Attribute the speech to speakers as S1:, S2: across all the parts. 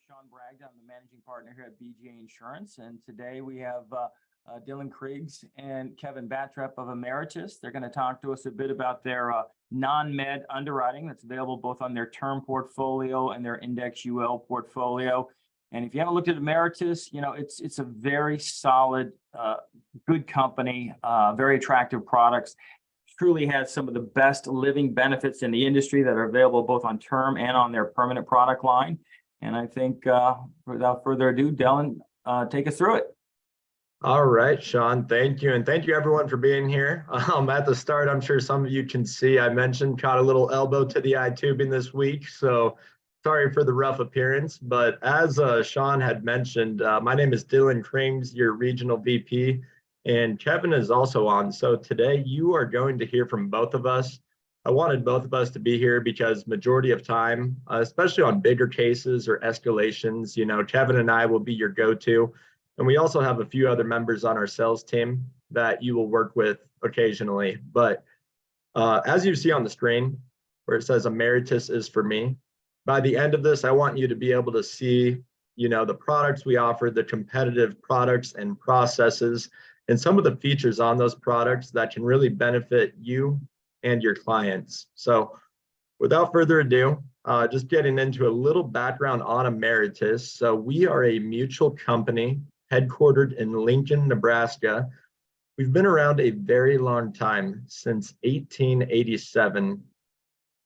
S1: Shawn Bragdon. I'm the managing partner here at BGA Insurance, and today we have Dylan Krings and Kevin Batrep of Ameritas. They're going to talk to us a bit about their non-med underwriting that's available both on their term portfolio and their index UL portfolio. And if you haven't looked at Ameritas, you know, it's a very solid, good company, very attractive products. Truly has some of the best living benefits in the industry that are available both on term and on their permanent product line. And I think without further ado, Dylan, take us through it.
S2: All right, Shawn, thank you. And thank you everyone for being here. At the start, I'm sure some of you can see, I mentioned caught a little elbow to the eye tubing this week. So sorry for the rough appearance, but as Shawn had mentioned, my name is Dylan Krings, your regional VP, and Kevin is also on. So today you are going to hear from both of us. I wanted both of us to be here because majority of time, especially on bigger cases or escalations, you know, Kevin and I will be your go-to. And we also have a few other members on our sales team that you will work with occasionally. But as you see on the screen where it says Ameritas is for me, by the end of this, I want you to be able to see, you know, the products we offer, the competitive products and processes, and some of the features on those products that can really benefit you and your clients. So without further ado, just getting into a little background on Ameritas. So we are a mutual company headquartered in Lincoln, Nebraska. We've been around a very long time, since 1887.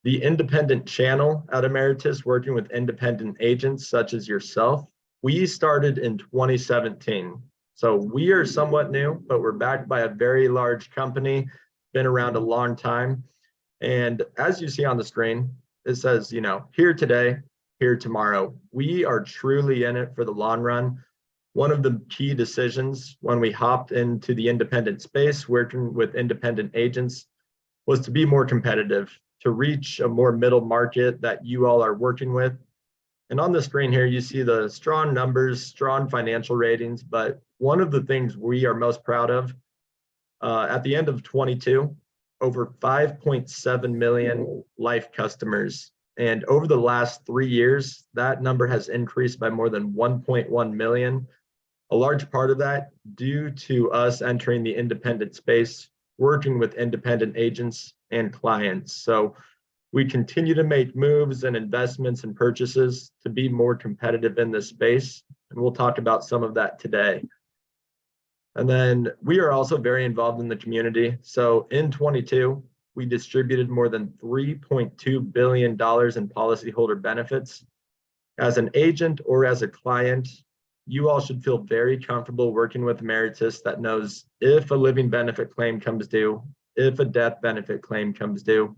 S2: The independent channel at Ameritas, working with independent agents such as yourself, we started in 2017. So we are somewhat new, but we're backed by a very large company, been around a long time. And as you see on the screen, it says, you know, here today, here tomorrow. We are truly in it for the long run. One of the key decisions when we hopped into the independent space, working with independent agents, was to be more competitive, to reach a more middle market that you all are working with. And on the screen here, you see the strong numbers, strong financial ratings. But one of the things we are most proud of, at the end of 22, over 5.7 million life customers. And over the last 3 years, that number has increased by more than 1.1 million. A large part of that due to us entering the independent space, working with independent agents and clients. So we continue to make moves and investments and purchases to be more competitive in this space. And we'll talk about some of that today. And then we are also very involved in the community. So in 22, we distributed more than $3.2 billion in policyholder benefits. As an agent or as a client, you all should feel very comfortable working with Ameritas that knows if a living benefit claim comes due, if a death benefit claim comes due,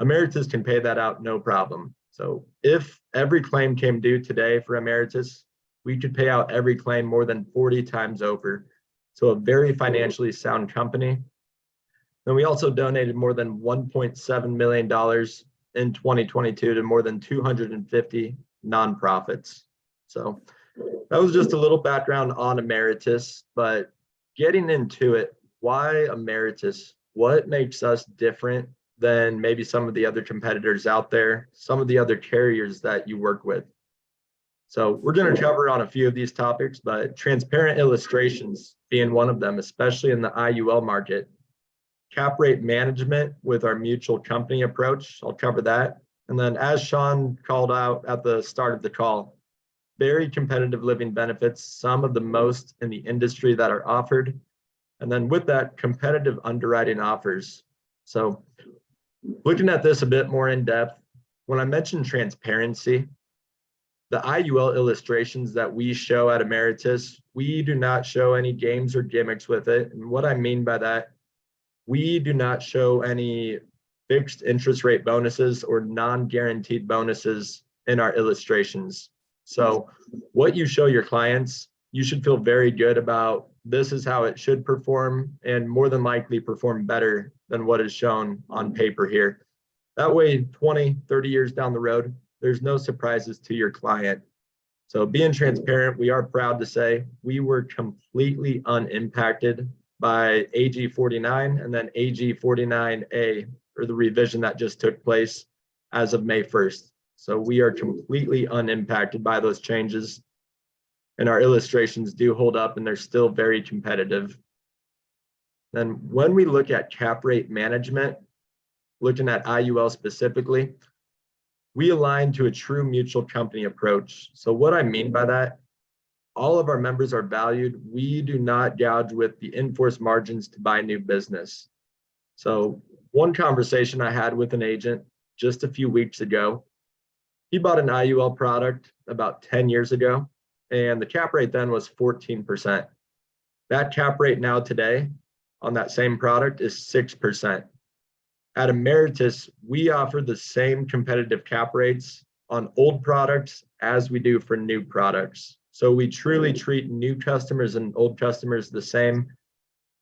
S2: Ameritas can pay that out no problem. So if every claim came due today for Ameritas, we could pay out every claim more than 40 times over. So a very financially sound company. And we also donated more than $1.7 million in 2022 to more than 250 nonprofits. So that was just a little background on Ameritas, but getting into it, why Ameritas? What makes us different than maybe some of the other competitors out there, some of the other carriers that you work with? So we're going to cover on a few of these topics, but transparent illustrations being one of them, especially in the IUL market. Cap rate management with our mutual company approach, I'll cover that. And then as Shawn called out at the start of the call, very competitive living benefits, some of the most in the industry that are offered. And then with that, competitive underwriting offers. So looking at this a bit more in depth, when I mentioned transparency, the IUL illustrations that we show at Ameritas, we do not show any games or gimmicks with it. And what I mean by that, we do not show any fixed interest rate bonuses or non-guaranteed bonuses in our illustrations. So what you show your clients, you should feel very good about. This is how it should perform, and more than likely perform better than what is shown on paper here. That way, 20, 30 years down the road, there's no surprises to your client. So being transparent, we are proud to say we were completely unimpacted by AG 49 and then AG 49A, or the revision that just took place as of May 1st. So we are completely unimpacted by those changes. And our illustrations do hold up and they're still very competitive. Then when we look at cap rate management, looking at IUL specifically, we align to a true mutual company approach. So what I mean by that, all of our members are valued. We do not gouge with the in-force margins to buy new business. So one conversation I had with an agent just a few weeks ago, he bought an IUL product about 10 years ago, and the cap rate then was 14%. That cap rate now today on that same product is 6%. At Ameritas, we offer the same competitive cap rates on old products as we do for new products. So we truly treat new customers and old customers the same,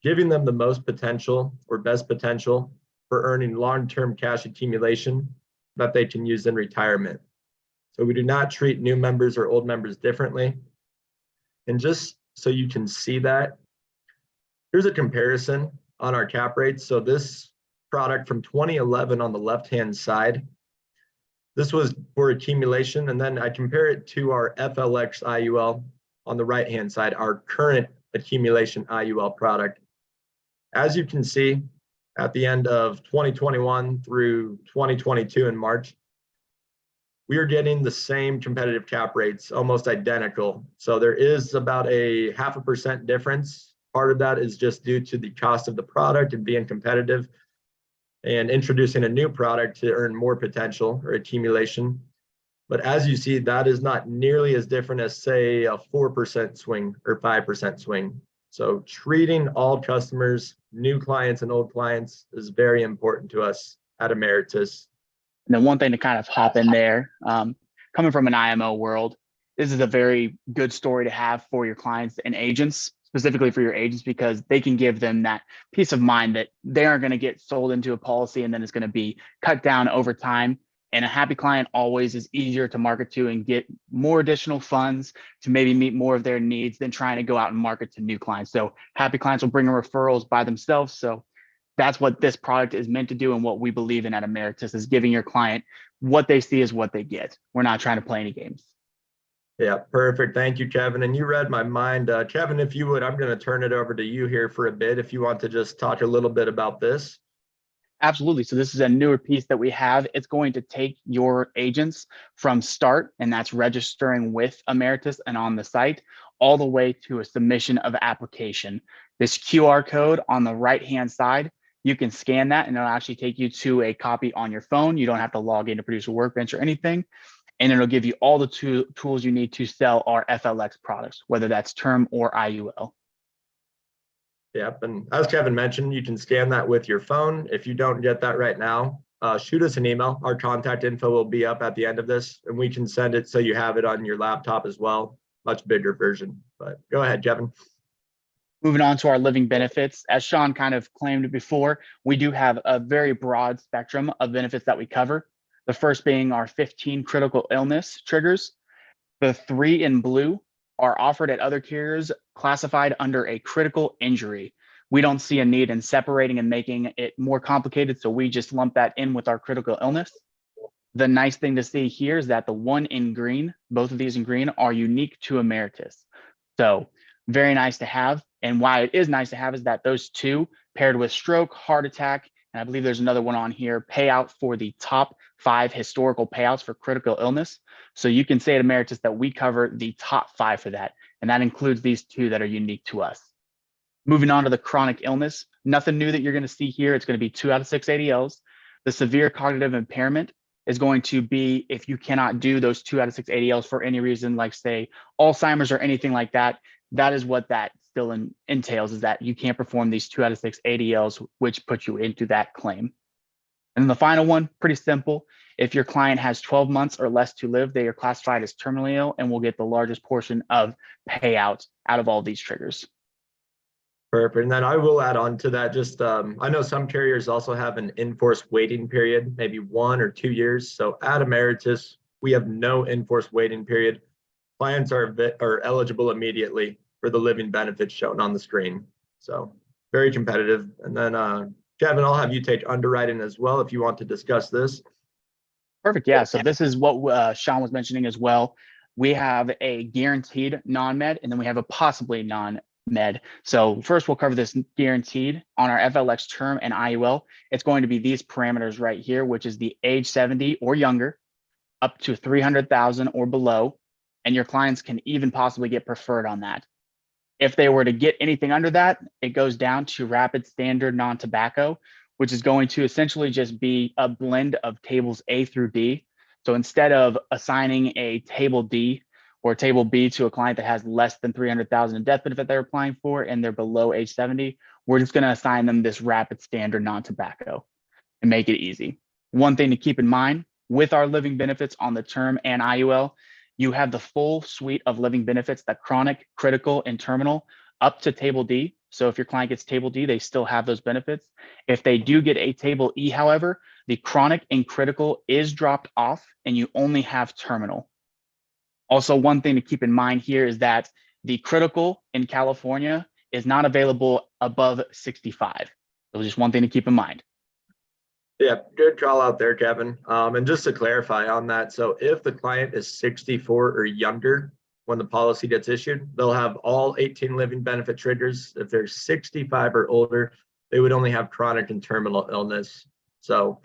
S2: giving them the most potential or best potential for earning long-term cash accumulation that they can use in retirement. So we do not treat new members or old members differently. And just so you can see that, here's a comparison on our cap rates. So this product from 2011 on the left-hand side, this was for accumulation, and then I compare it to our FLX IUL on the right-hand side, our current accumulation IUL product. As you can see, at the end of 2021 through 2022 in March, we are getting the same competitive cap rates, almost identical. So there is about a 0.5% difference. Part of that is just due to the cost of the product and being competitive, and introducing a new product to earn more potential or accumulation. But as you see, that is not nearly as different as, say, a 4% swing or 5% swing. So treating all customers, new clients and old clients, is very important to us at Ameritas.
S3: And then one thing to kind of hop in there, coming from an IMO world, this is a very good story to have for your clients and agents, specifically for your agents, because they can give them that peace of mind that they aren't going to get sold into a policy and then it's going to be cut down over time. And a happy client always is easier to market to and get more additional funds to maybe meet more of their needs than trying to go out and market to new clients. So happy clients will bring in referrals by themselves. So that's what this product is meant to do, and what we believe in at Ameritas is giving your client what they see is what they get. We're not trying to play any games.
S2: Yeah, perfect. Thank you, Kevin. And you read my mind. Kevin, if you would, I'm going to turn it over to you here for a bit if you want to just talk a little bit about this.
S3: Absolutely. So this is a newer piece that we have. It's going to take your agents from start, and that's registering with Ameritas and on the site, all the way to a submission of application. This QR code on the right-hand side, you can scan that and it'll actually take you to a copy on your phone. You don't have to log in to produce a workbench or anything. And it'll give you all the tools you need to sell our FLX products, whether that's term or IUL.
S2: Yep. And as Kevin mentioned, you can scan that with your phone. If you don't get that right now, shoot us an email. Our contact info will be up at the end of this, and we can send it so you have it on your laptop as well. Much bigger version. But go ahead, Kevin.
S3: Moving on to our living benefits, as Shawn kind of claimed before, we do have a very broad spectrum of benefits that we cover. The first being our 15 critical illness triggers. The 3 in blue are offered at other carriers classified under a critical injury. We don't see a need in separating and making it more complicated, so we just lump that in with our critical illness. The nice thing to see here is that the 1 in green, both of these in green, are unique to Ameritas. So very nice to have. And why it is nice to have is that those 2 paired with stroke, heart attack, and I believe there's another one on here, payout for the top 5 historical payouts for critical illness. So you can say at Ameritas that we cover the top 5 for that. And that includes these 2 that are unique to us. Moving on to the chronic illness, nothing new that you're going to see here. It's going to be 2 out of 6 ADLs. The severe cognitive impairment is going to be if you cannot do those 2 out of 6 ADLs for any reason, like say Alzheimer's or anything like that. That is what that still entails, is that you can't perform these 2 out of 6 ADLs, which puts you into that claim. And then the final one, pretty simple. If your client has 12 months or less to live, they are classified as terminally ill and will get the largest portion of payouts out of all these triggers.
S2: Perfect. And then I will add on to that, just I know some carriers also have an in-force waiting period, maybe 1 or 2 years. So at Ameritas, we have no in-force waiting period. Clients are eligible immediately for the living benefits shown on the screen. So very competitive. And then Kevin, I'll have you take underwriting as well if you want to discuss this.
S3: Perfect. Yeah. So this is what Shawn was mentioning as well. We have a guaranteed non-med, and then we have a possibly non-med. So first, we'll cover this guaranteed on our FLX term and IUL. It's going to be these parameters right here, which is the age 70 or younger, up to 300,000 or below, and your clients can even possibly get preferred on that. If they were to get anything under that, it goes down to rapid standard non-tobacco, which is going to essentially just be a blend of tables A through D. So instead of assigning a table D or table B to a client that has less than 300,000 in death benefit they're applying for and they're below age 70, we're just going to assign them this rapid standard non-tobacco and make it easy. One thing to keep in mind with our living benefits on the term and IUL, you have the full suite of living benefits, the chronic, critical, and terminal up to table D. So if your client gets table D, they still have those benefits. If they do get a table E, however, the chronic and critical is dropped off and you only have terminal. Also, one thing to keep in mind here is that the critical in California is not available above 65. So just one thing to keep in mind.
S2: Yeah, good call out there, Kevin. And just to clarify on that, so if the client is 64 or younger when the policy gets issued, they'll have all 18 living benefit triggers. If they're 65 or older, they would only have chronic and terminal illness. So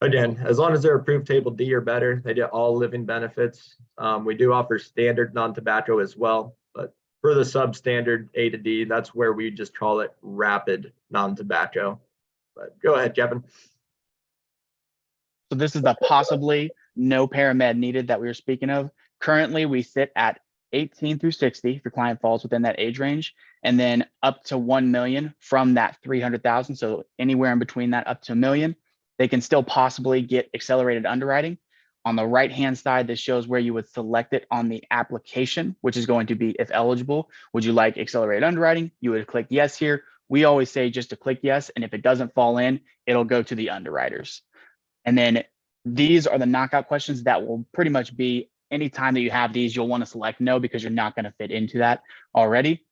S2: again, as long as they're approved table D or better, they get all living benefits. We do offer standard non-tobacco as well, but for the substandard A to D, that's where we just call it rapid non-tobacco. But go ahead, Kevin.
S3: So this is the possibly no paramed needed that we were speaking of. Currently, we sit at 18 through 60 if your client falls within that age range, and then up to 1 million from that 300,000. So anywhere in between that up to 1 million, they can still possibly get accelerated underwriting. On the right-hand side, this shows where you would select it on the application, which is going to be, if eligible, would you like accelerated underwriting? You would click yes here. We always say just to click yes, and if it doesn't fall in, it'll go to the underwriters. And then these are the knockout questions that will pretty much be anytime that you have these, you'll want to select no because you're not going to fit into that already.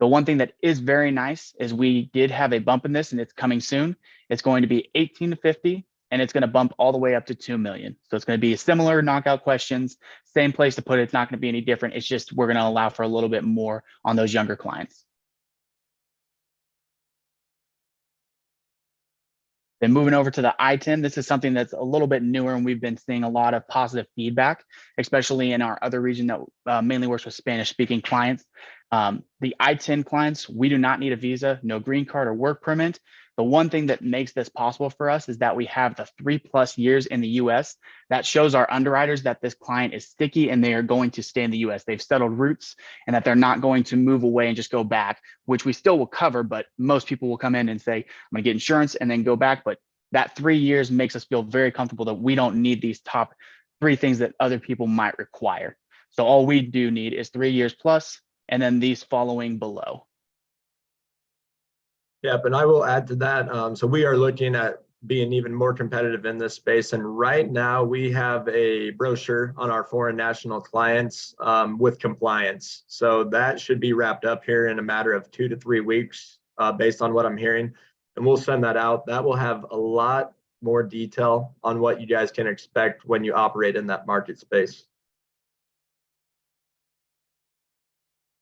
S3: The one thing that is very nice is we did have a bump in this and it's coming soon. It's going to be 18 to 50 and it's going to bump all the way up to 2 million. So it's going to be similar knockout questions, same place to put it. It's not going to be any different. It's just we're going to allow for a little bit more on those younger clients. Then moving over to the I-10, this is something that's a little bit newer and we've been seeing a lot of positive feedback, especially in our other region that mainly works with Spanish speaking clients. The I-10 clients, we do not need a visa, no green card or work permit. The one thing that makes this possible for us is that we have the 3+ years in the US. That shows our underwriters that this client is sticky and they are going to stay in the US. They've settled roots and that they're not going to move away and just go back, which we still will cover, but most people will come in and say, I'm gonna get insurance and then go back. But that 3 years makes us feel very comfortable that we don't need these top 3 things that other people might require. So all we do need is 3 years plus, and then these following below.
S2: Yeah, but I will add to that. So we are looking at being even more competitive in this space. And right now we have a brochure on our foreign national clients with compliance. So that should be wrapped up here in a matter of 2 to 3 weeks based on what I'm hearing. And we'll send that out. That will have a lot more detail on what you guys can expect when you operate in that market space.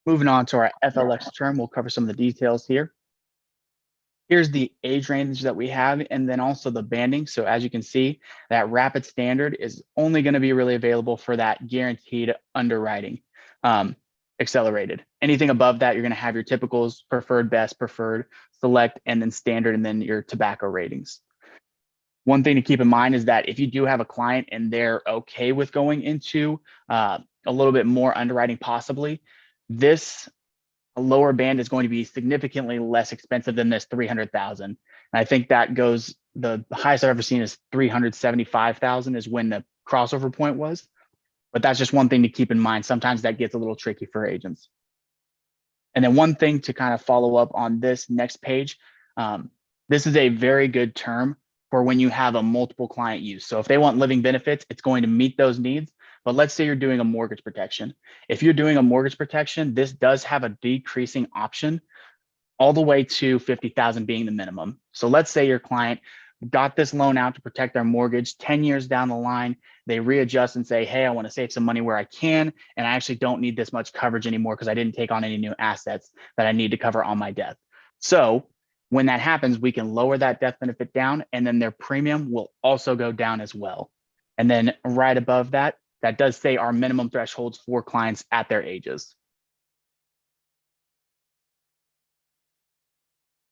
S3: Moving on to our FLX term, we'll cover some of the details here. Here's the age range that we have, and then also the banding. So as you can see, that rapid standard is only going to be really available for that guaranteed underwriting accelerated. Anything above that, you're going to have your typicals, preferred, best, preferred, select, and then standard, and then your tobacco ratings. One thing to keep in mind is that if you do have a client and they're okay with going into a little bit more underwriting possibly, this lower band is going to be significantly less expensive than this 300,000. And I think that goes, the highest I've ever seen is 375,000 is when the crossover point was. But that's just one thing to keep in mind. Sometimes that gets a little tricky for agents. And then one thing to kind of follow up on this next page, this is a very good term for when you have a multiple client use. So if they want living benefits, it's going to meet those needs. But let's say you're doing a mortgage protection. If you're doing a mortgage protection, this does have a decreasing option all the way to 50,000 being the minimum. So let's say your client got this loan out to protect their mortgage. 10 years down the line, they readjust and say, hey, I want to save some money where I can, and I actually don't need this much coverage anymore because I didn't take on any new assets that I need to cover on my death. So when that happens, we can lower that death benefit down, and then their premium will also go down as well. And then right above that, that does say our minimum thresholds for clients at their ages.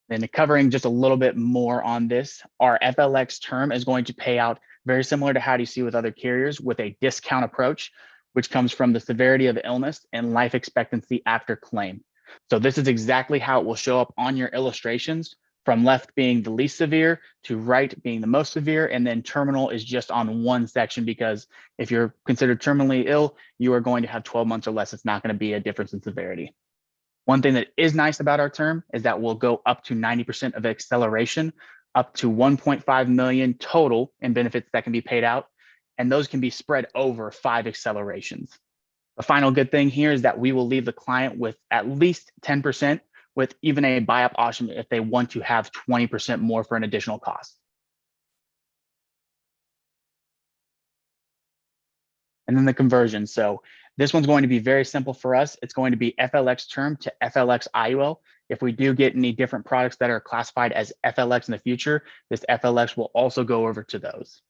S3: Then covering just a little bit more on this, our FLX term is going to pay out very similar to how you see with other carriers with a discount approach, which comes from the severity of illness and life expectancy after claim. So this is exactly how it will show up on your illustrations, from left being the least severe to right being the most severe, and then terminal is just on one section, because if you're considered terminally ill, you are going to have 12 months or less. It's not going to be a difference in severity. One thing that is nice about our term is that we'll go up to 90% of acceleration, up to 1.5 million total in benefits that can be paid out, and those can be spread over 5 accelerations. The final good thing here is that we will leave the client with at least 10%, with even a buy-up option if they want to have 20% more for an additional cost. And then the conversion. So this one's going to be very simple for us. It's going to be FLX term to FLX IUL. If we do get any different products that are classified as FLX in the future, this FLX will also go over to those.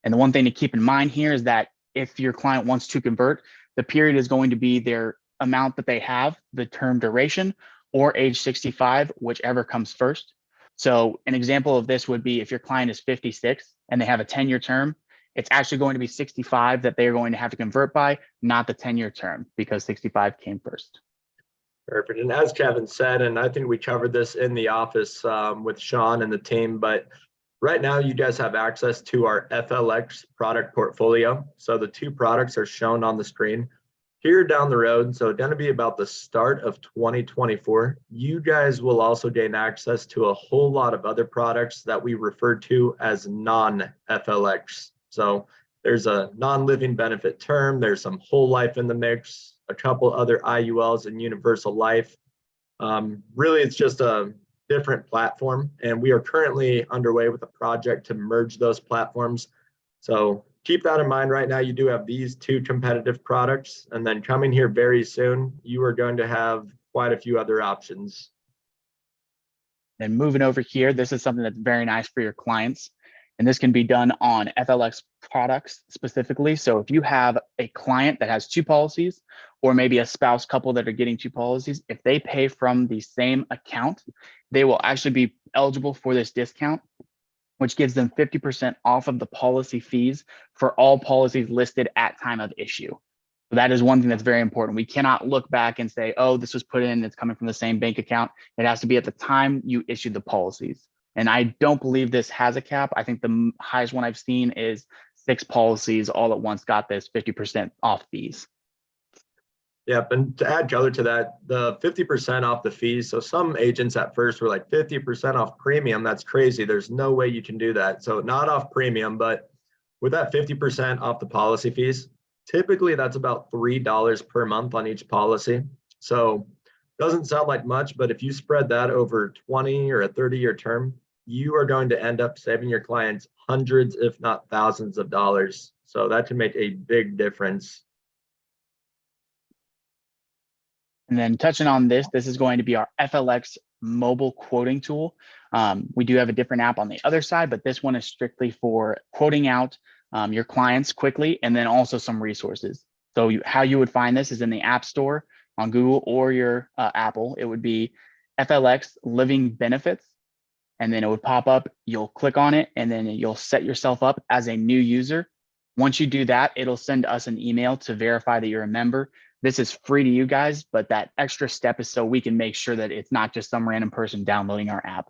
S3: And the one thing to keep in mind here is that if your client wants to convert, the period is going to be their amount that they have, the term duration, or age 65, whichever comes first. So an example of this would be if your client is 56 and they have a 10-year term, it's actually going to be 65 that they're going to have to convert by, not the 10-year term, because 65 came first.
S2: Perfect. And as Kevin said, and I think we covered this in the office with Shawn and the team, but right now you guys have access to our FLX product portfolio. So the 2 products are shown on the screen. Here down the road, so going to be about the start of 2024, you guys will also gain access to a whole lot of other products that we refer to as non-FLX. So there's a non-living benefit term, there's some whole life in the mix, a couple other IULs and universal life. Really, it's just a different platform, and we are currently underway with a project to merge those platforms. So keep that in mind. Right now, you do have these 2 competitive products, and then coming here very soon, you are going to have quite a few other options.
S3: And moving over here, this is something that's very nice for your clients. And this can be done on FLX products specifically. So if you have a client that has 2 policies, or maybe a spouse couple that are getting 2 policies, if they pay from the same account, they will actually be eligible for this discount, which gives them 50% off of the policy fees for all policies listed at time of issue. So that is one thing that's very important. We cannot look back and say, oh, this was put in, it's coming from the same bank account. It has to be at the time you issued the policies. And I don't believe this has a cap. I think the highest one I've seen is 6 policies all at once got this 50% off fees.
S2: Yep, and to add color to that, the 50% off the fees. So some agents at first were like 50% off premium. That's crazy. There's no way you can do that. So not off premium, but with that 50% off the policy fees, typically that's about $3 per month on each policy. So doesn't sound like much, but if you spread that over 20 or a 30-year term, you are going to end up saving your clients hundreds, if not thousands of dollars. So that can make a big difference.
S3: And then touching on this, this is going to be our FLX mobile quoting tool. We do have a different app on the other side, but this one is strictly for quoting out your clients quickly, and then also some resources. So how you would find this is in the App Store on Google or your Apple. It would be FLX Living Benefits, and then it would pop up. You'll click on it, and then you'll set yourself up as a new user. Once you do that, it'll send us an email to verify that you're a member. This is free to you guys, but that extra step is so we can make sure that it's not just some random person downloading our app.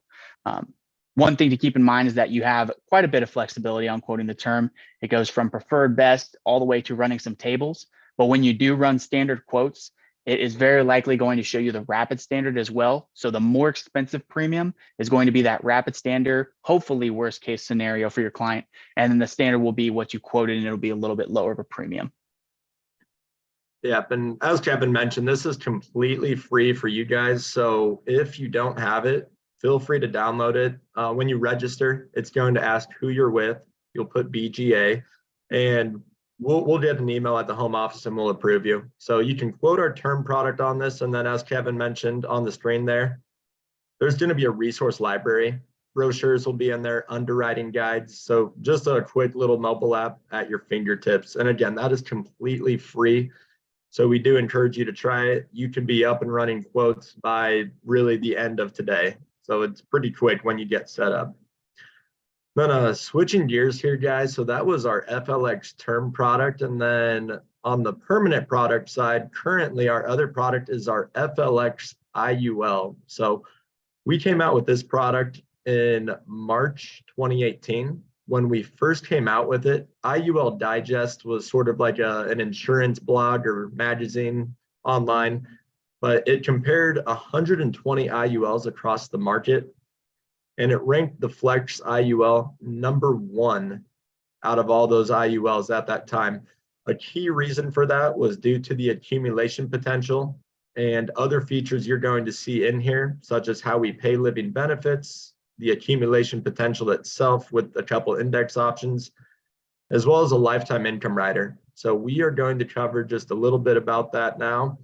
S3: One thing to keep in mind is that you have quite a bit of flexibility on quoting the term. It goes from preferred best all the way to running some tables. But when you do run standard quotes, it is very likely going to show you the rapid standard as well. So the more expensive premium is going to be that rapid standard, hopefully worst case scenario for your client. And then the standard will be what you quoted, and it'll be a little bit lower of a premium.
S2: Yep, and as Kevin mentioned, this is completely free for you guys. So if you don't have it, feel free to download it. When you register, it's going to ask who you're with. You'll put BGA, and we'll get an email at the home office and we'll approve you. So you can quote our term product on this. And then as Kevin mentioned on the screen there's going to be a resource library. Brochures will be in there, underwriting guides. So just a quick little mobile app at your fingertips. And again, that is completely free. So we do encourage you to try it. You can be up and running quotes by really the end of today. So it's pretty quick when you get set up. Then switching gears here, guys. So that was our FLX term product. And then on the permanent product side, currently our other product is our FLX IUL. So we came out with this product in March 2018. When we first came out with it, IUL Digest was sort of like an insurance blog or magazine online, but it compared 120 IULs across the market, and it ranked the Flex IUL #1 out of all those IULs at that time. A key reason for that was due to the accumulation potential and other features you're going to see in here, such as how we pay living benefits, the accumulation potential itself with a couple index options, as well as a lifetime income rider. So we are going to cover just a little bit about that now.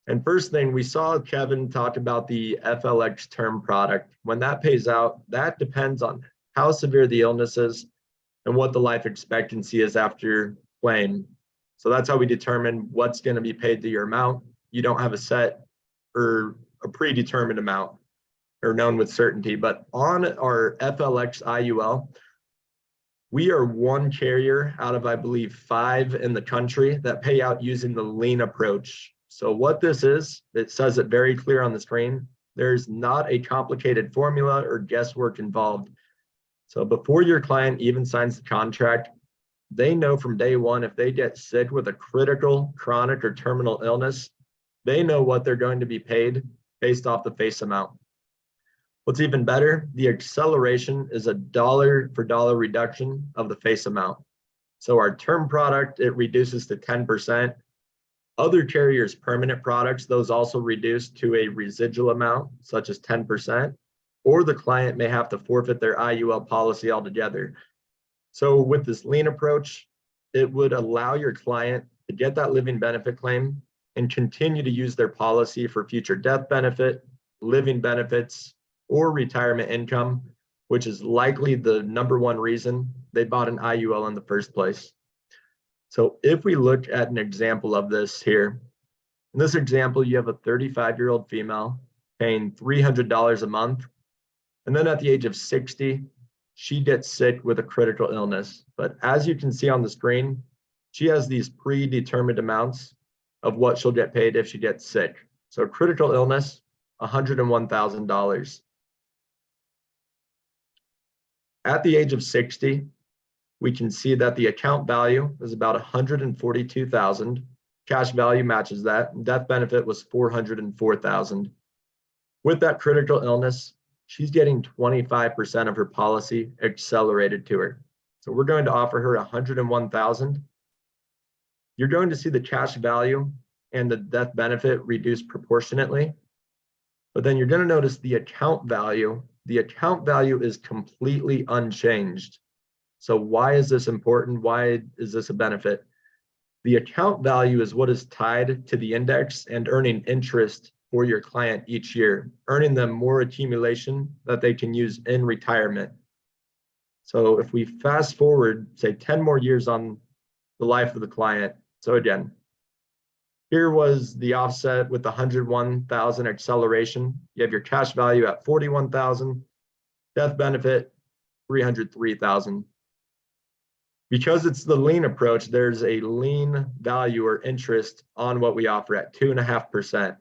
S2: And first thing, we saw Kevin talk about the FLX term product. When that pays out, that depends on how severe the illness is and what the life expectancy is after claim. So that's how we determine what's going to be paid to your amount. You don't have a set or a predetermined amount or known with certainty. But on our FLX IUL, we are one carrier out of, I believe, 5 in the country that pay out using the lean approach. So what this is, it says it very clear on the screen. There's not a complicated formula or guesswork involved. So before your client even signs the contract, they know from day one if they get sick with a critical, chronic, or terminal illness, they know what they're going to be paid based off the face amount. What's even better, the acceleration is a dollar for dollar reduction of the face amount. So our term product, it reduces to 10%. Other carriers' permanent products, those also reduce to a residual amount, such as 10%, or the client may have to forfeit their IUL policy altogether. So with this lean approach, it would allow your client to get that living benefit claim and continue to use their policy for future death benefit, living benefits, or retirement income, which is likely the #1 reason they bought an IUL in the first place. So if we look at an example of this here, in this example, you have a 35-year-old female paying $300 a month. And then at the age of 60, she gets sick with a critical illness. But as you can see on the screen, she has these predetermined amounts of what she'll get paid if she gets sick. So critical illness, $101,000. At the age of 60, we can see that the account value is about $142,000. Cash value matches that. Death benefit was $404,000. With that critical illness, she's getting 25% of her policy accelerated to her. So we're going to offer her $101,000. You're going to see the cash value and the death benefit reduced proportionately. But then you're going to notice the account value. The account value is completely unchanged. So why is this important? Why is this a benefit? The account value is what is tied to the index and earning interest for your client each year, earning them more accumulation that they can use in retirement. So if we fast forward, say 10 more years on the life of the client. So again, here was the offset with the 101,000 acceleration. You have your cash value at 41,000, death benefit 303,000. Because it's the lean approach, there's a lean value or interest on what we offer at 2.5%.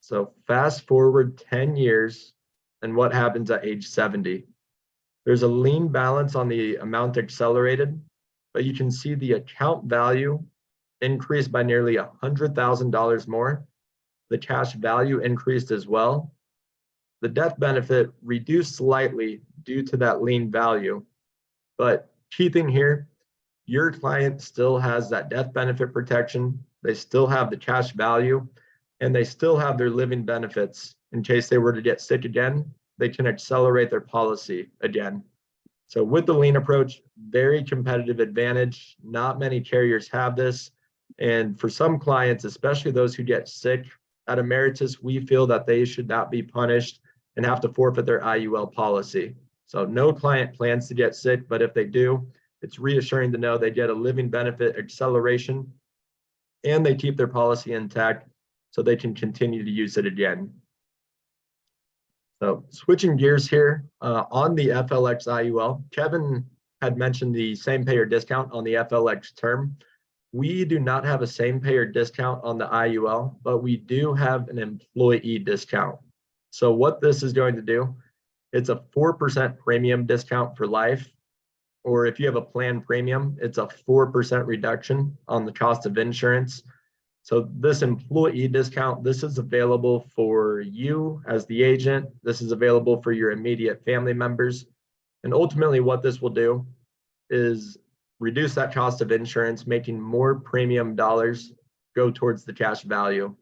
S2: So fast forward 10 years, and what happens at age 70? There's a lean balance on the amount accelerated, but you can see the account value increased by nearly $100,000 more. The cash value increased as well. The death benefit reduced slightly due to that lean value. But key thing here, your client still has that death benefit protection. They still have the cash value, and they still have their living benefits in case they were to get sick again. they can accelerate their policy again. So with the lean approach, very competitive advantage. Not many carriers have this. And for some clients, especially those who get sick, at Ameritas, we feel that they should not be punished and have to forfeit their IUL policy. So no client plans to get sick, but if they do, it's reassuring to know they get a living benefit acceleration and they keep their policy intact so they can continue to use it again. So switching gears here on the FLX IUL, Kevin had mentioned the same payer discount on the FLX term. We do not have a same payer discount on the IUL, but we do have an employee discount. So what this is going to do, it's a 4% premium discount for life, or if you have a plan premium, it's a 4% reduction on the cost of insurance. So this employee discount, this is available for you as the agent. This is available for your immediate family members. And ultimately what this will do is reduce that cost of insurance, making more premium dollars go towards the cash value.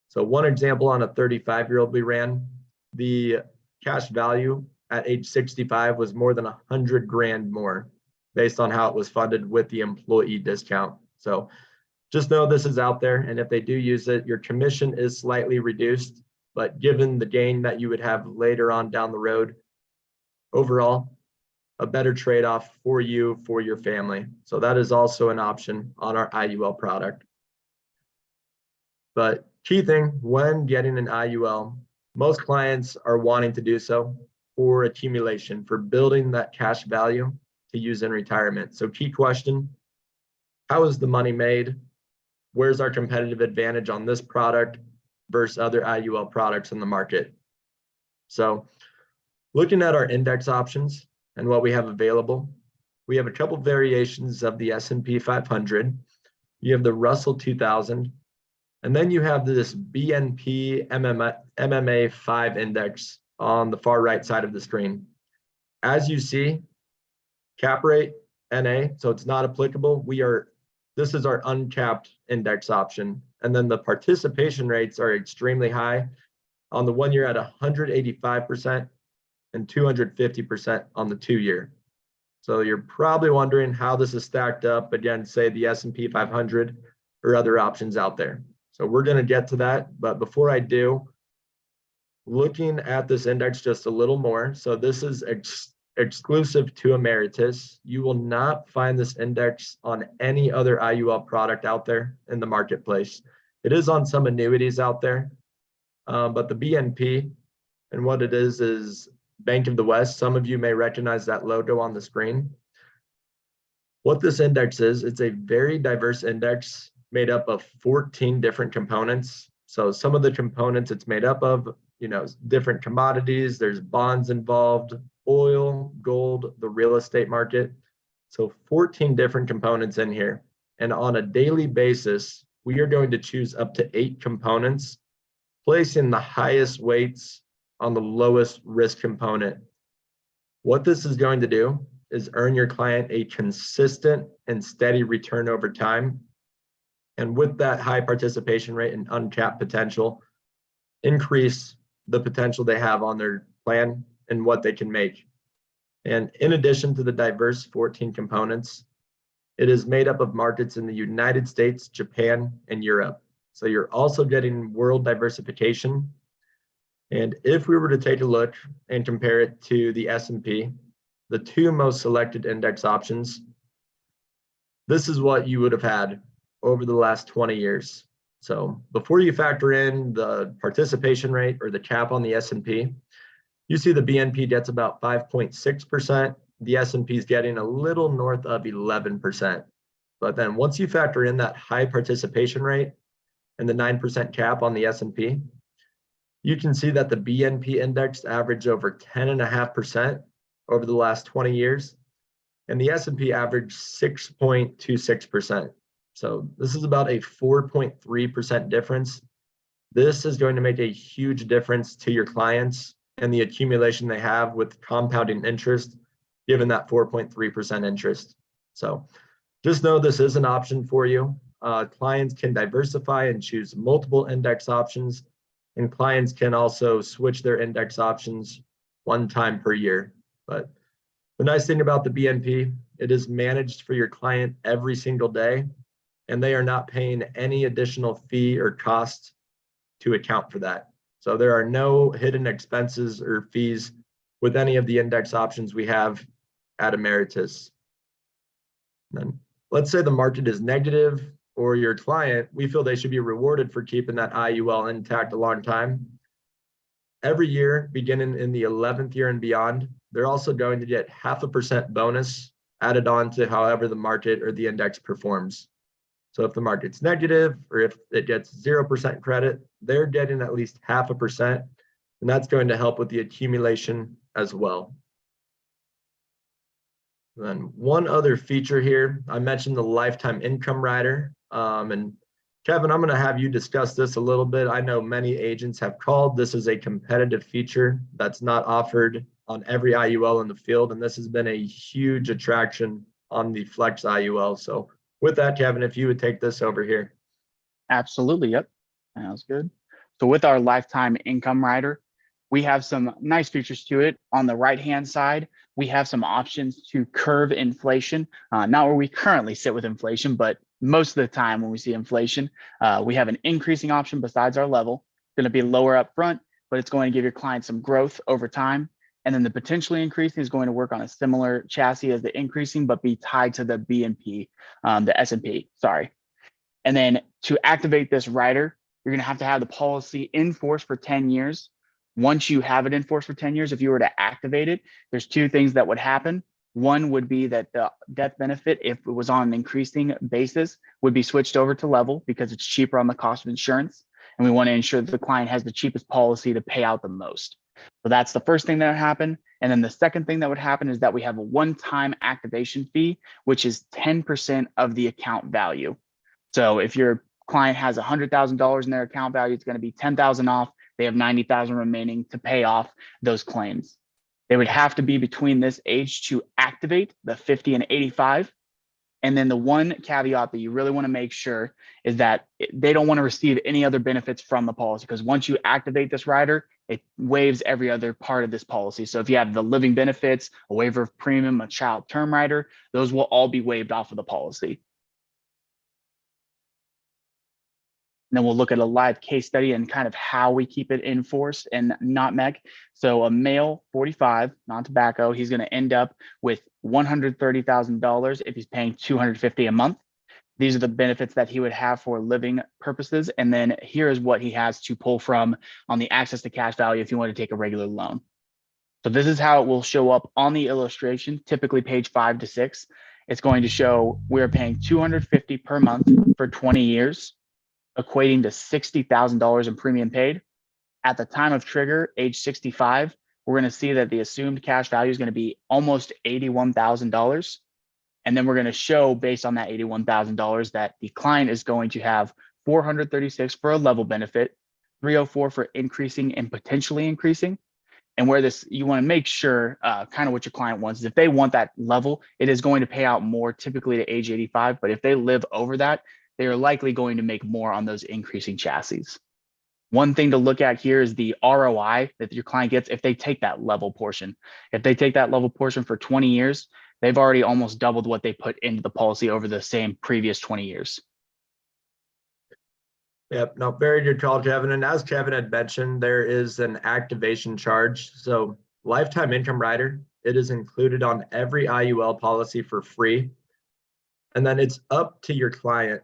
S2: So one example on a 35-year-old we ran, the cash value at age 65 was more than 100 grand more based on how it was funded with the employee discount. So just know this is out there, and if they do use it, your commission is slightly reduced, but given the gain that you would have later on down the road, overall, a better trade-off for you, for your family. So that is also an option on our IUL product. But key thing when getting an IUL, most clients are wanting to do so for accumulation, for building that cash value to use in retirement. So key question, how is the money made? Where's our competitive advantage on this product versus other IUL products in the market? So looking at our index options and what we have available, we have a couple variations of the S&P 500. You have the Russell 2000, and then you have this BNP MMA 5 index on the far right side of the screen. As you see, cap rate, NA, so it's not applicable. This is our uncapped index option. And then the participation rates are extremely high. On the 1 year at 185% and 250% on the 2 year. So you're probably wondering how this is stacked up against, say, the S&P 500 or other options out there. So we're going to get to that. But before I do, looking at this index just a little more. So this is exclusive to Ameritas. You will not find this index on any other IUL product out there in the marketplace. It is on some annuities out there, but the BNP and what it is Bank of the West. Some of you may recognize that logo on the screen. What this index is, it's a very diverse index made up of 14 different components. So some of the components it's made up of, different commodities, there's bonds involved, oil, gold, the real estate market. So 14 different components in here. And on a daily basis, we are going to choose up to 8 components, placing the highest weights on the lowest risk component. What this is going to do is earn your client a consistent and steady return over time. And with that high participation rate and uncapped potential, increase the potential they have on their plan and what they can make. And in addition to the diverse 14 components, it is made up of markets in the United States, Japan, and Europe. So you're also getting world diversification. And if we were to take a look and compare it to the S&P, the 2 most selected index options, this is what you would have had over the last 20 years. So before you factor in the participation rate or the cap on the S&P, you see the BNP gets about 5.6%. The S&P is getting a little north of 11%. But then once you factor in that high participation rate and the 9% cap on the S&P, you can see that the BNP index averaged over 10.5% over the last 20 years, and the S&P averaged 6.26%. So this is about a 4.3% difference. This is going to make a huge difference to your clients and the accumulation they have with compounding interest, given that 4.3% interest. So just know this is an option for you. Clients can diversify and choose multiple index options, and clients can also switch their index options one time per year. But the nice thing about the BNP, it is managed for your client every single day, and they are not paying any additional fee or cost to account for that. So there are no hidden expenses or fees with any of the index options we have at Ameritas. And then let's say the market is negative, or your client, we feel they should be rewarded for keeping that IUL intact a long time. Every year, beginning in the 11th year and beyond, they're also going to get 0.5% bonus added on to however the market or the index performs. So if the market's negative, or if it gets 0% credit, they're getting at least 0.5%, and that's going to help with the accumulation as well. Then one other feature here, I mentioned the lifetime income rider. And Kevin, I'm going to have you discuss this a little bit. I know many agents have called. This is a competitive feature that's not offered on every IUL in the field, and this has been a huge attraction on the Flex IUL. So with that, Kevin, if you would take this over here.
S3: Absolutely. Yep. Sounds good. So with our lifetime income rider, we have some nice features to it. On the right-hand side, we have some options to curve inflation, not where we currently sit with inflation, but most of the time when we see inflation, we have an increasing option besides our level. It's going to be lower up front, but it's going to give your client some growth over time. And then the potentially increasing is going to work on a similar chassis as the increasing, but be tied to the BNP, the S&P, sorry. And then to activate this rider, you're going to have the policy in force for 10 years. Once you have it in force for 10 years, if you were to activate it, there's two things that would happen. One would be that the death benefit, if it was on an increasing basis, would be switched over to level because it's cheaper on the cost of insurance. And we want to ensure that the client has the cheapest policy to pay out the most. So that's the first thing that would happen. And then the second thing that would happen is that we have a one-time activation fee, which is 10% of the account value. So if your client has $100,000 in their account value, it's going to be 10,000 off. They have 90,000 remaining to pay off those claims. They would have to be between this age to activate the 50 and 85. And then the one caveat that you really want to make sure is that they don't want to receive any other benefits from the policy, because once you activate this rider, it waives every other part of this policy. So if you have the living benefits, a waiver of premium, a child term rider, those will all be waived off of the policy. And then we'll look at a live case study and kind of how we keep it in force and not MEC. So a male, 45, non-tobacco, he's going to end up with $130,000 if he's paying $250 a month. These are the benefits that he would have for living purposes. And then here is what he has to pull from on the access to cash value if you want to take a regular loan. So this is how it will show up on the illustration, typically page 5 to 6. It's going to show we're paying $250 per month for 20 years. Equating to $60,000 in premium paid. At the time of trigger, age 65, we're going to see that the assumed cash value is going to be almost $81,000. And then we're going to show, based on that $81,000, that the client is going to have $436 for a level benefit, $304 for increasing and potentially increasing. And where this, you want to make sure kind of what your client wants is if they want that level, it is going to pay out more typically to age 85. But if they live over that, they are likely going to make more on those increasing chassis. One thing to look at here is the ROI that your client gets if they take that level portion. If they take that level portion for 20 years, they've already almost doubled what they put into the policy over the same previous 20 years.
S2: Yep, no, very good call, Kevin. And as Kevin had mentioned, there is an activation charge. So lifetime income rider, it is included on every IUL policy for free. And then it's up to your client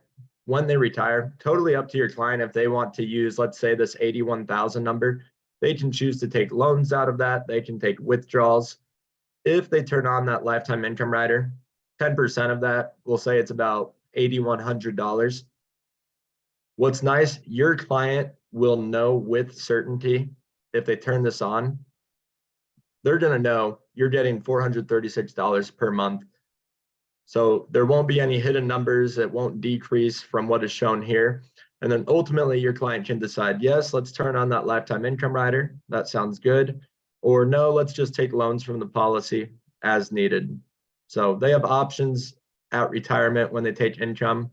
S2: when they retire, totally up to your client. If they want to use, let's say, this 81,000 number, they can choose to take loans out of that. They can take withdrawals. If they turn on that lifetime income rider, 10% of that, we'll say it's about $8,100. What's nice, your client will know with certainty if they turn this on, they're going to know you're getting $436 per month. So there won't be any hidden numbers. It won't decrease from what is shown here. And then ultimately your client can decide, yes, let's turn on that lifetime income rider. That sounds good. Or no, let's just take loans from the policy as needed. So they have options at retirement when they take income.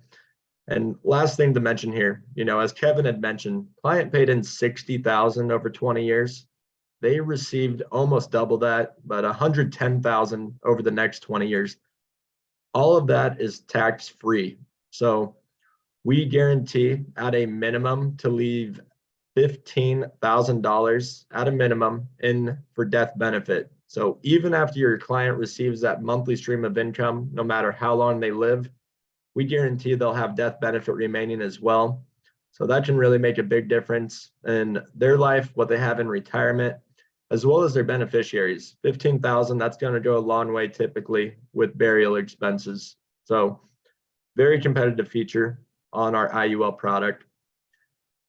S2: And last thing to mention here, as Kevin had mentioned, client paid in $60,000 over 20 years. they received almost double that, but 110,000 over the next 20 years. All of that is tax free. So we guarantee at a minimum to leave $15,000 at a minimum in for death benefit. So even after your client receives that monthly stream of income, no matter how long they live, we guarantee they'll have death benefit remaining as well. So that can really make a big difference in their life, what they have in retirement, as well as their beneficiaries. 15,000, that's going to go a long way typically with burial expenses. So very competitive feature on our IUL product.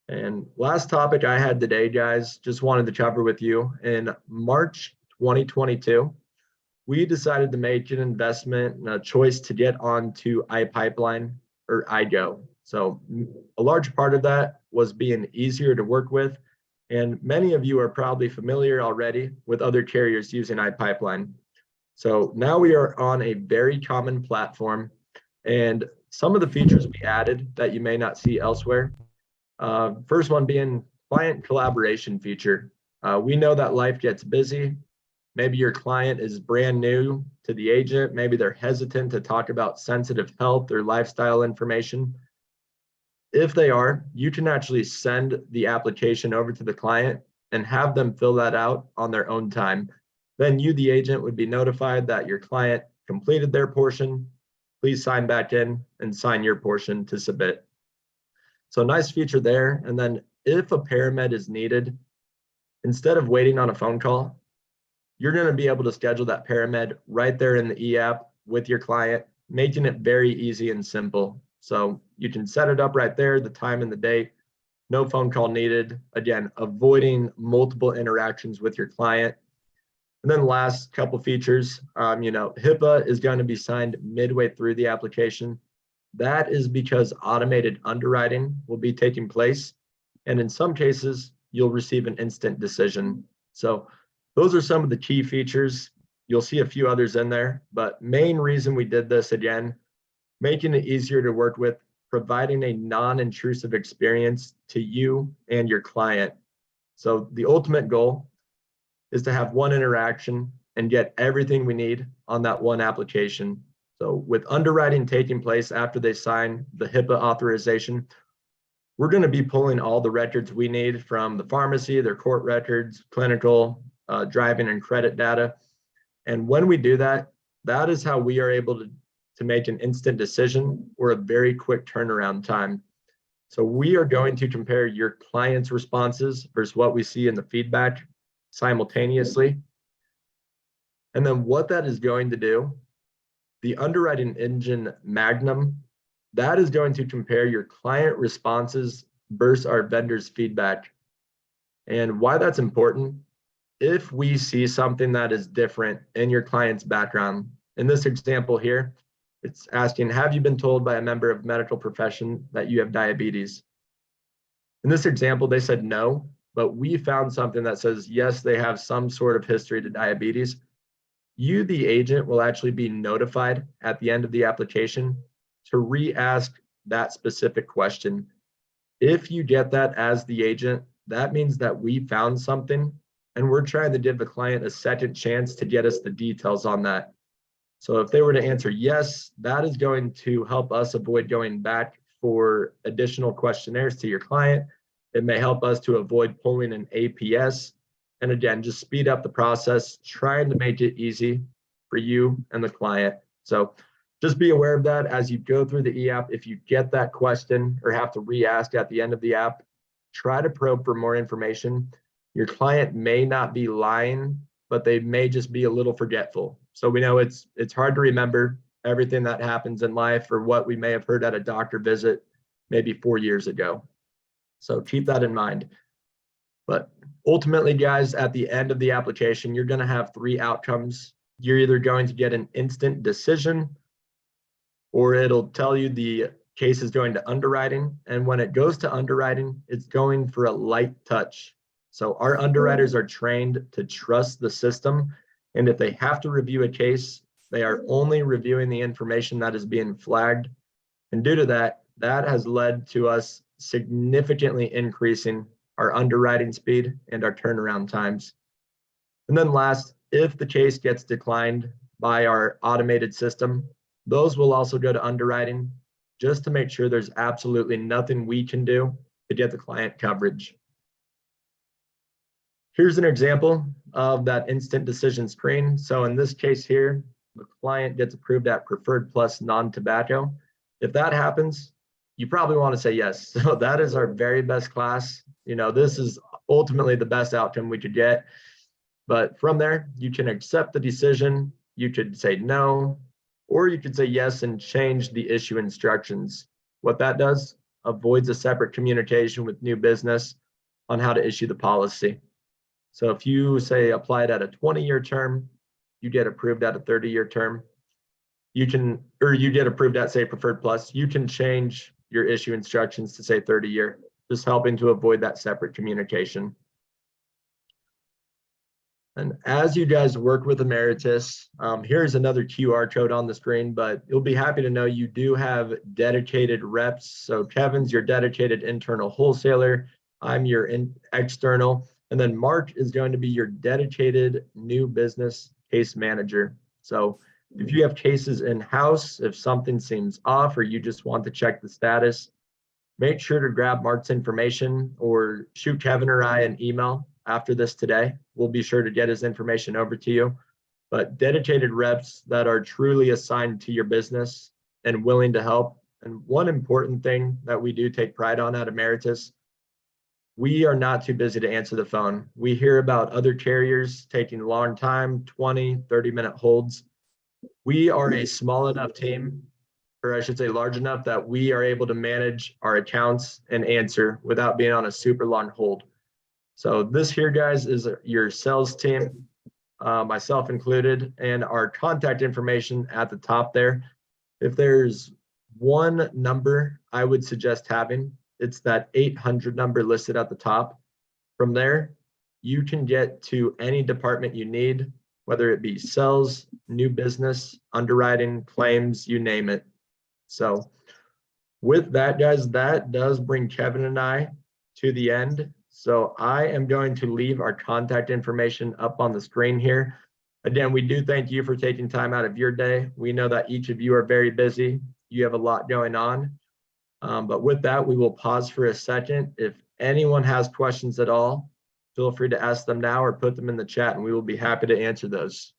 S2: And last topic I had today, guys, just wanted to cover with you. In March 2022, we decided to make an investment and a choice to get onto iPipeline or iGo. So a large part of that was being easier to work with. And many of you are probably familiar already with other carriers using iPipeline. So now we are on a very common platform, and some of the features we added that you may not see elsewhere. First one being client collaboration feature. We know that life gets busy. Maybe your client is brand new to the agent. Maybe they're hesitant to talk about sensitive health or lifestyle information. If they are, you can actually send the application over to the client and have them fill that out on their own time. Then you, the agent, would be notified that your client completed their portion. Please sign back in and sign your portion to submit. So nice feature there. And then if a paramed is needed, instead of waiting on a phone call, you're going to be able to schedule that paramed right there in the e-app with your client, making it very easy and simple. So you can set it up right there, the time and the date, no phone call needed. Again, avoiding multiple interactions with your client. And then last couple features, HIPAA is going to be signed midway through the application. That is because automated underwriting will be taking place. And in some cases, you'll receive an instant decision. So those are some of the key features. You'll see a few others in there, but main reason we did this, again, making it easier to work with, providing a non-intrusive experience to you and your client. So the ultimate goal is to have one interaction and get everything we need on that one application. So with underwriting taking place after they sign the HIPAA authorization, we're going to be pulling all the records we need from the pharmacy, their court records, clinical, driving and credit data. And when we do that, that is how we are able to make an instant decision or a very quick turnaround time. So we are going to compare your client's responses versus what we see in the feedback simultaneously. And then what that is going to do, the underwriting engine Magnum, that is going to compare your client responses versus our vendor's feedback. And why that's important, if we see something that is different in your client's background, in this example here, it's asking, have you been told by a member of medical profession that you have diabetes? In this example, they said no, but we found something that says, yes, they have some sort of history to diabetes. You, the agent, will actually be notified at the end of the application to re-ask that specific question. If you get that as the agent, that means that we found something and we're trying to give the client a second chance to get us the details on that. So if they were to answer yes, that is going to help us avoid going back for additional questionnaires to your client. It may help us to avoid pulling an APS. And again, just speed up the process, trying to make it easy for you and the client. So just be aware of that as you go through the e-app. If you get that question or have to re-ask at the end of the app, try to probe for more information. Your client may not be lying, but they may just be a little forgetful. So we know it's hard to remember everything that happens in life or what we may have heard at a doctor visit maybe 4 years ago. So keep that in mind. But ultimately, guys, at the end of the application, you're going to have 3 outcomes. You're either going to get an instant decision, or it'll tell you the case is going to underwriting. And when it goes to underwriting, it's going for a light touch. So our underwriters are trained to trust the system. And if they have to review a case, they are only reviewing the information that is being flagged. And due to that, that has led to us significantly increasing our underwriting speed and our turnaround times. And then last, if the case gets declined by our automated system, those will also go to underwriting just to make sure there's absolutely nothing we can do to get the client coverage. Here's an example of that instant decision screen. So in this case here, the client gets approved at preferred plus non-tobacco. If that happens, you probably want to say yes. So that is our very best class. This is ultimately the best outcome we could get. But from there, you can accept the decision, you could say no, or you could say yes and change the issue instructions. What that does, avoids a separate communication with new business on how to issue the policy. So if you say applied at a 20-year term, you get approved at a 30-year term, you get approved at, say, preferred plus, you can change your issue instructions to say 30-year, just helping to avoid that separate communication. And as you guys work with Ameritas, here's another QR code on the screen, but you'll be happy to know you do have dedicated reps. So Kevin's your dedicated internal wholesaler. I'm your external. And then Mark is going to be your dedicated new business case manager. So if you have cases in-house, if something seems off or you just want to check the status, make sure to grab Mark's information or shoot Kevin or I an email after this today. We'll be sure to get his information over to you. But dedicated reps that are truly assigned to your business and willing to help. And one important thing that we do take pride on at Ameritas, we are not too busy to answer the phone. We hear about other carriers taking a long time, 20, 30-minute holds. We are a small enough team, or I should say large enough, that we are able to manage our accounts and answer without being on a super long hold. So this here, guys, is your sales team, myself included, and our contact information at the top there. If there's one number I would suggest having, it's that 800 number listed at the top. From there, you can get to any department you need, whether it be sales, new business, underwriting, claims, you name it. So with that, guys, that does bring Kevin and I to the end. So I am going to leave our contact information up on the screen here. Again, we do thank you for taking time out of your day. We know that each of you are very busy. You have a lot going on. But with that, we will pause for a second. If anyone has questions at all, feel free to ask them now or put them in the chat and we will be happy to answer those.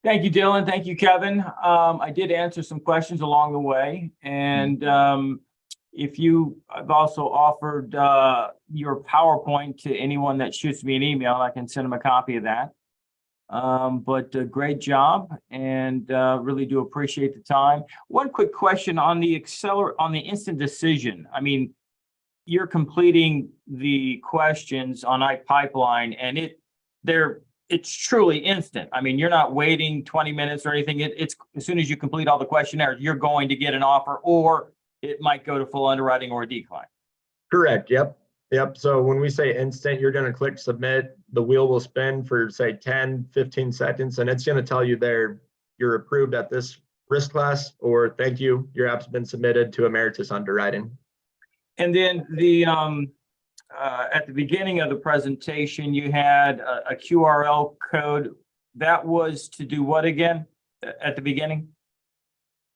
S1: Thank you, Dylan. Thank you, Kevin. I did answer some questions along the way. And I've also offered your PowerPoint to anyone that shoots me an email. I can send them a copy of that. But great job, and really do appreciate the time. One quick question on the instant decision. I mean, you're completing the questions on iPipeline, and it's truly instant. I mean, you're not waiting 20 minutes or anything. It's as soon as you complete all the questionnaires, you're going to get an offer, or it might go to full underwriting or a decline.
S2: Correct. Yep. So when we say instant, you're going to click submit. The wheel will spin for, say, 10, 15 seconds, and it's going to tell you there you're approved at this risk class, or thank you, your app's been submitted to Ameritas Underwriting.
S1: And then at the beginning of the presentation, you had a QRL code. That was to do what again at the beginning?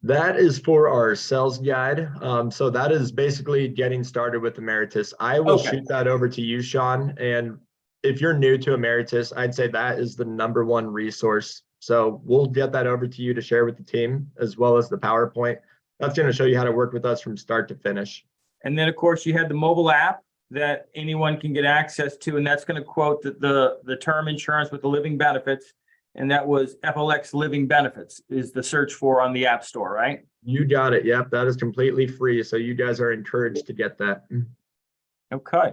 S2: That is for our sales guide. So that is basically getting started with Ameritas. I will shoot that over to you, Shawn. And if you're new to Ameritas, I'd say that is the #1 resource. So we'll get that over to you to share with the team, as well as the PowerPoint. That's going to show you how to work with us from start to finish.
S1: And then, of course, you had the mobile app that anyone can get access to, and that's going to quote the term insurance with the living benefits. And that was FLX Living Benefits is the search for on the App Store, right?
S2: You got it. Yep, that is completely free. So you guys are encouraged to get that.
S1: Okay.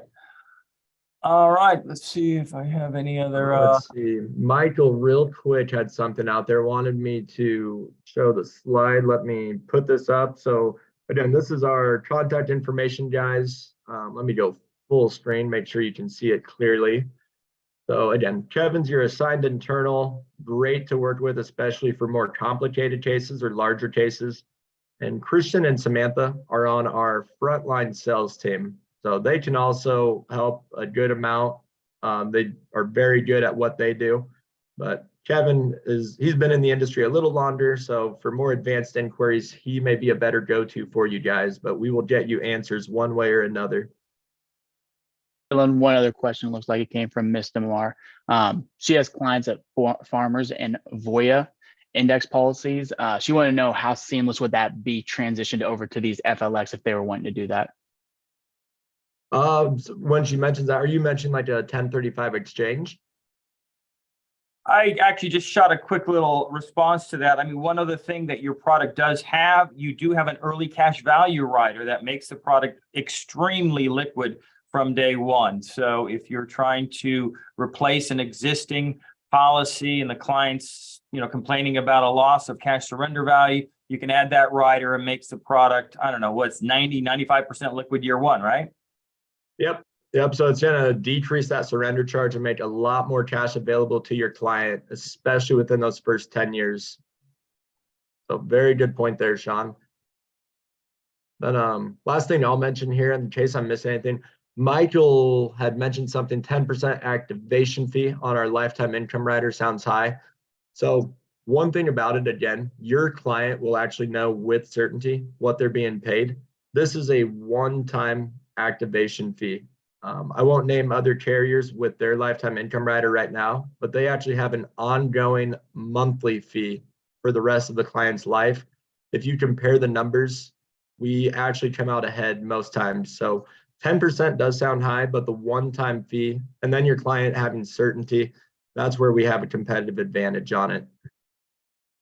S1: All right. Let's see if I have any other.
S2: Let's see. Michael, real quick, had something out there, wanted me to show the slide. Let me put this up. So again, this is our contact information, guys. Let me go full screen, make sure you can see it clearly. So again, Kevin's your assigned internal, great to work with, especially for more complicated cases or larger cases. And Christian and Samantha are on our frontline sales team. So they can also help a good amount They are very good at what they do. But Kevin he's been in the industry a little longer. So for more advanced inquiries, he may be a better go-to for you guys, but we will get you answers one way or another.
S3: Dylan, one other question looks like it came from Miss Demar. She has clients at Farmers and Voya index policies. She wanted to know how seamless would that be transitioned over to these FLX if they were wanting to do that?
S2: When she mentions that, are you mentioning like a 1035 exchange?
S1: I actually just shot a quick little response to that. I mean, one other thing that your product does have, you do have an early cash value rider that makes the product extremely liquid from day one. So if you're trying to replace an existing policy and the client's, complaining about a loss of cash surrender value, you can add that rider and makes the product, I don't know, what's 95% liquid year one, right?
S2: Yep. So it's going to decrease that surrender charge and make a lot more cash available to your client, especially within those first 10 years. So very good point there, Shawn. Then last thing I'll mention here, in case I'm missing anything, Michael had mentioned something, 10% activation fee on our lifetime income rider sounds high. So one thing about it, again, your client will actually know with certainty what they're being paid. This is a one-time activation fee. I won't name other carriers with their lifetime income rider right now, but they actually have an ongoing monthly fee for the rest of the client's life. If you compare the numbers, we actually come out ahead most times. So 10% does sound high, but the one-time fee and then your client having certainty, that's where we have a competitive advantage on it.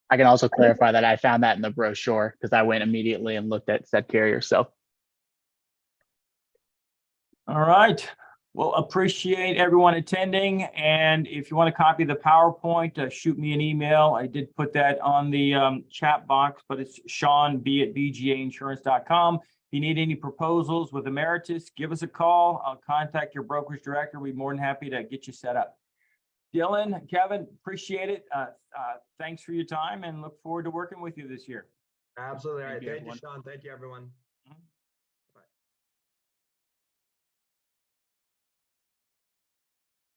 S3: I can also clarify that I found that in the brochure because I went immediately and looked at said carrier. So.
S1: All right. Well, appreciate everyone attending. And if you want to copy the PowerPoint, shoot me an email. I did put that on the chat box, but it's Shawn B at bgainsurance.com. If you need any proposals with Ameritas, give us a call. I'll contact your brokerage director. We'd be more than happy to get you set up. Dylan, Kevin, appreciate it. Thanks for your time and look forward to working with you this year.
S2: Absolutely. All right.
S3: Thank you,
S2: Thank you,
S3: everyone.
S2: Shawn. Thank you, everyone.